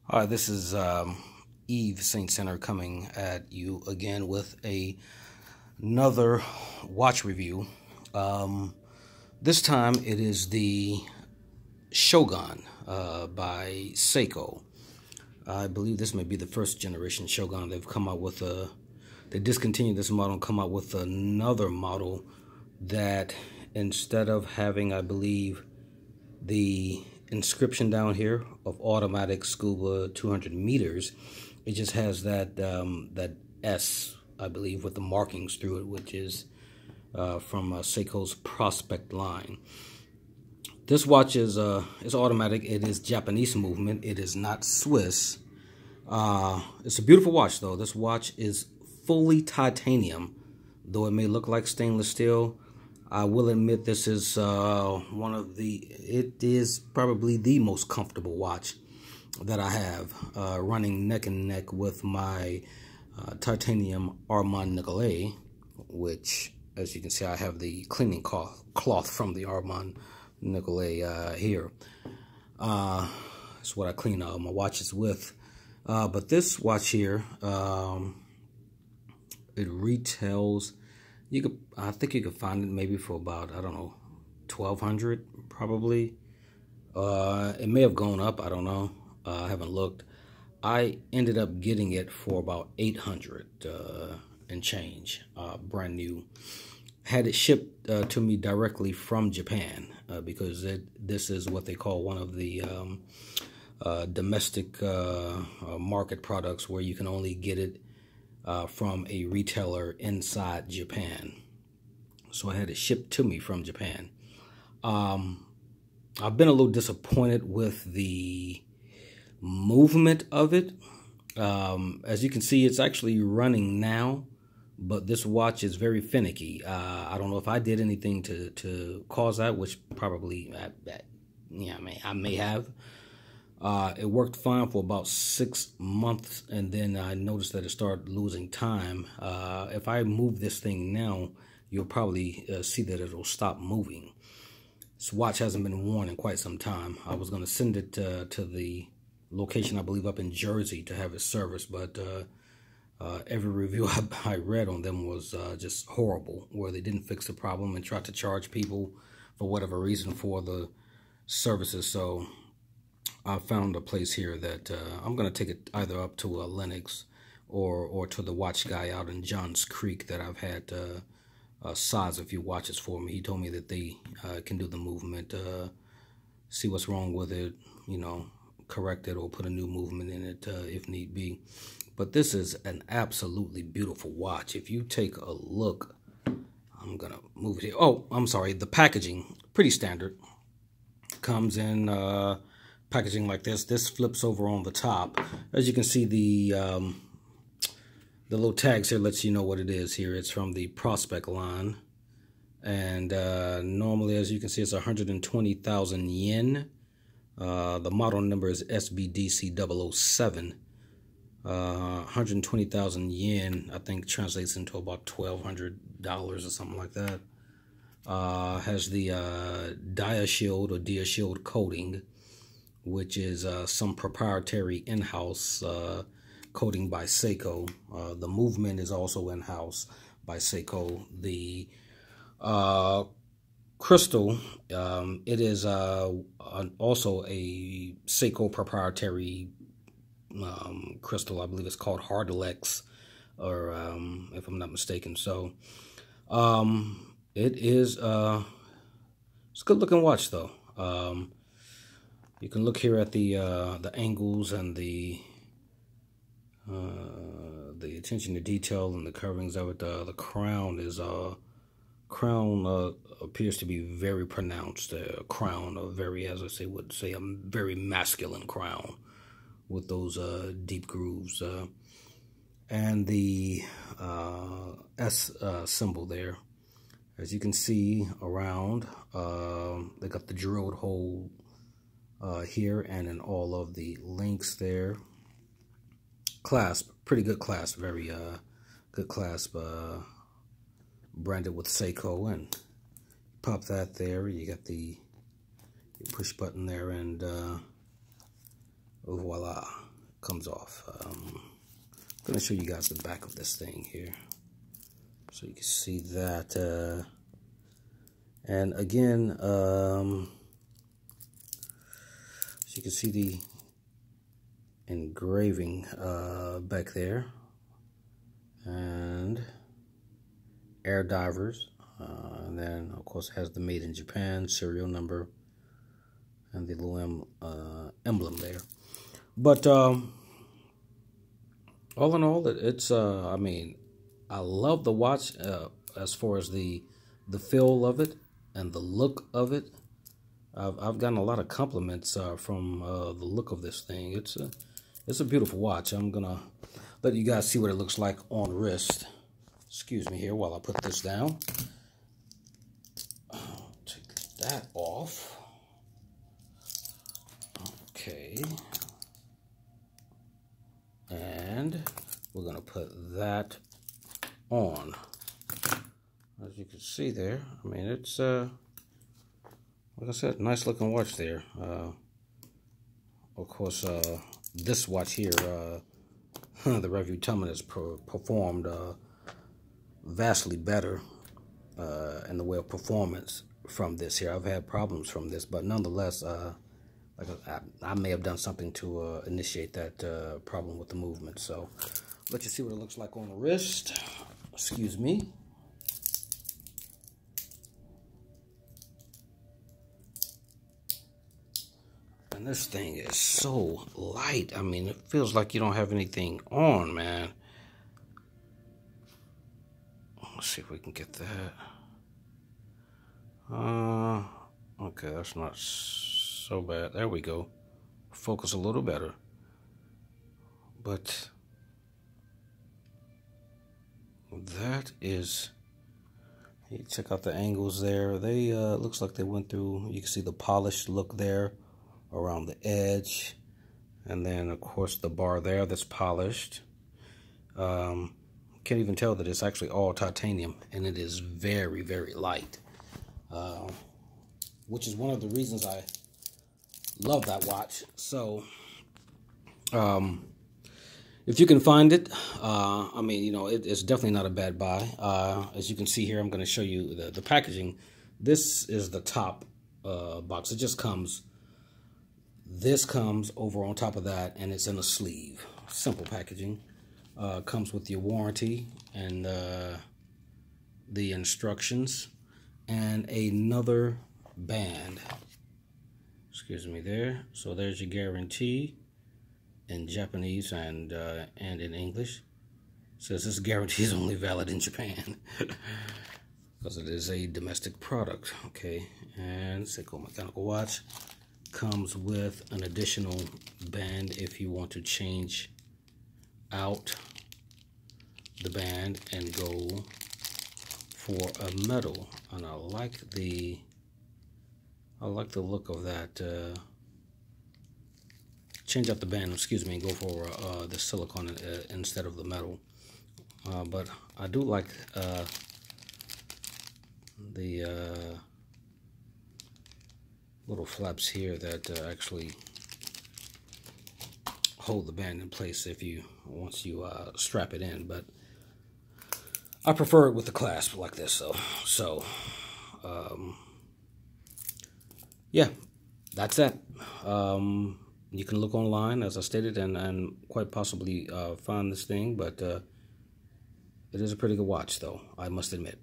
Hi, this is Eve Saint Center coming at you again with another watch review. This time it is the Shogun by SEIKO. I believe this may be the first generation Shogun. They've come out with they discontinued this model and come out with another model that instead of having, I believe, the inscription down here of automatic scuba 200 meters, it just has that that S, I believe, with the markings through it, which is from SEIKO's Prospect line. This watch is automatic. It is Japanese movement. It is not Swiss. It's a beautiful watch, though. This watch is fully titanium, though it may look like stainless steel. I will admit this is it is probably the most comfortable watch that I have, running neck and neck with my titanium Armand Nicolet, which, as you can see, I have the cleaning cloth from the Armand Nicolet here. That's what I clean my watches with. But this watch here, it retails. I think you could find it maybe for about, I don't know, $1,200 probably. It may have gone up. I don't know. I haven't looked. I ended up getting it for about $800 and change, brand new. Had it shipped to me directly from Japan because this is what they call one of the domestic market products where you can only get it from a retailer inside Japan. So I had it shipped to me from Japan. I've been a little disappointed with the movement of it. As you can see, it's actually running now, but this watch is very finicky. I don't know if I did anything to cause that, which probably, I may have. It worked fine for about 6 months, and then I noticed that it started losing time. If I move this thing now, you'll probably see that it'll stop moving. This watch hasn't been worn in quite some time. I was going to send it to the location, I believe, up in Jersey to have it serviced, but every review I read on them was just horrible, where they didn't fix the problem and tried to charge people for whatever reason for the services. So I found a place here that I'm going to take it either up to Lenox or to the watch guy out in Johns Creek that I've had size a few watches for me. He told me that they can do the movement, see what's wrong with it, correct it or put a new movement in it if need be. But this is an absolutely beautiful watch. If you take a look, I'm going to move it here. Oh, I'm sorry. The packaging, pretty standard. Comes in packaging like this. This flips over on the top. As you can see, the little tags here lets you know what it is here. It's from the Prospect line, and normally, as you can see, it's 120,000 yen. The model number is SBDC007. 120,000 yen, I think, translates into about $1,200 or something like that. Has the DiaShield or DiaShield coating, which is some proprietary in-house coating by SEIKO. The movement is also in-house by SEIKO. The crystal, it is also a SEIKO proprietary crystal. I believe it's called Hardlex, or if I'm not mistaken. So it is it's a good looking watch, though. You can look here at the angles and the attention to detail and the coverings of it. The crown is appears to be very pronounced. Crown, a very, as I say, would say, a very masculine crown with those deep grooves, and the S symbol there. As you can see around, they got the drilled hole here and in all of the links there. Clasp, pretty good clasp, very good clasp, branded with SEIKO, and pop that there. You got the push button there, and voila. comes off. I'm going to show you guys the back of this thing here, so you can see that. And again, so you can see the engraving back there, and air divers, and then of course it has the made in Japan serial number and the little emblem there. But all in all, it's I mean, I love the watch as far as the feel of it and the look of it. I've gotten a lot of compliments from the look of this thing. It's a beautiful watch. I'm gonna let you guys see what it looks like on wrist. Excuse me here while I put this down. Take that off. Okay. And we're gonna put that on. As you can see there, I mean, it's like I said, nice looking watch there. Of course, this watch here, the review telling me has performed vastly better in the way of performance from this here. I've had problems from this, but nonetheless, like I may have done something to initiate that problem with the movement. So let you see what it looks like on the wrist. Excuse me. And this thing is so light. I mean, it feels like you don't have anything on, man. Let's see if we can get that. Okay, that's not so bad. There we go. Focus a little better. But that is, you check out the angles there. They looks like they went through, you can see the polished look there around the edge, and then of course the bar there that's polished. Can't even tell that it's actually all titanium, and it is very, very light, which is one of the reasons I love that watch. So if you can find it, I mean, you know, it's definitely not a bad buy. As you can see here, I'm going to show you the packaging. This is the top box. It just comes, this comes over on top of that, and it's in a sleeve. Simple packaging. Comes with your warranty and the instructions and another band. Excuse me there. So there's your guarantee in Japanese and in English. It says this guarantee is only valid in Japan because it is a domestic product. Okay, and SEIKO mechanical watch comes with an additional band if you want to change out the band and go for a metal. And I like the look of that. Change out the band, excuse me, and go for the silicone instead of the metal. But I do like the little flaps here that actually hold the band in place once you strap it in. But I prefer it with the clasp like this. So yeah, that's it. You can look online, as I stated, and quite possibly find this thing, but it is a pretty good watch, though, I must admit.